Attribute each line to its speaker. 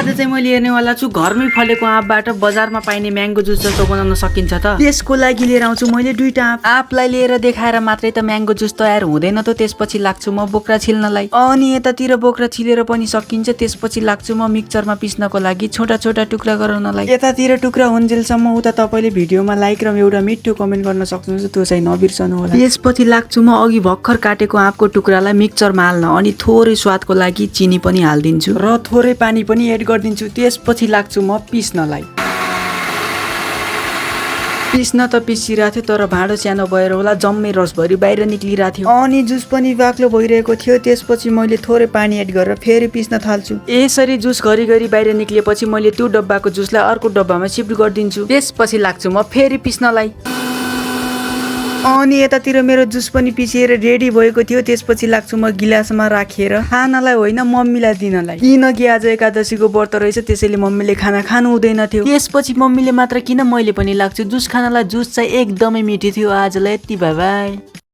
Speaker 1: आज चाहिँ मैले हेर्नेवाला छु घरमै फलेको आँपबाट बजारमा पाइने म्याङ्गो जुस जस्तो बनाउन सकिन्छ त। त्यसको लागि लिएर आउँछु मैले दुईटा आँप। आँपलाई लिएर देखाएर मात्रै त म्याङ्गो जुस तयार हुँदैन त। त्यसपछि लाग्छु म बोक्रा छिल्नलाई। अनि यतातिर बोक्रा छिलेर पनि सकिन्छ। त्यसपछि लाग्छु म मिक्सचरमा पिस्नको लागि छोटा छोटा टुक्रा गराउनलाई। यतातिर टुक्रा हुन्जेलसम्म उता तपाईले भिडियोमा लाइक र एउटा मिठो कमेन्ट गर्न सक्नुहुन्छ, त्यो चाहिँ नबिर्सनु होला। त्यसपछि लाग्छु म अघि भर्खर काटेको आँपको टुक्रालाई मिक्सचरमा हाल्न अनि थोरै स्वादको लागि चिनी पनि हाल्दिन्छु र थोरै पानी पनि एड गरिदिन्छु। त्यसपछि लाग्छु म पिस्नलाई। पिस्न त पिसिरहेको थियो तर भाँडो सानो भएर होला जम्मै रसभरि बाहिर निक्लिरहेको थियो अनि जुस पनि बाक्लो भइरहेको थियो। त्यसपछि मैले थोरै पानी एड गरेर फेरि पिस्न थाल्छु। यसरी जुस घरिघरि बाहिर निक्लिएपछि मैले त्यो डब्बाको जुसलाई अर्को डब्बामा सिफ्ट गरिदिन्छु। त्यसपछि लाग्छु म फेरि पिस्नलाई। अनि यतातिर मेरो जुस पनि पिसिएर रेडी भएको थियो। त्यसपछि लाग्छु म गिलासमा राखेर खानालाई होइन मम्मीलाई दिनलाई, किनकि आज एकादशीको व्रत रहेछ त्यसैले मम्मीले खाना खानु हुँदैन थियो। त्यसपछि मम्मीले मात्र किन मैले पनि लाग्छु जुस खानलाई। जुस चाहिँ एकदमै मिठो थियो। आजलाई यति, बाइ बाइ।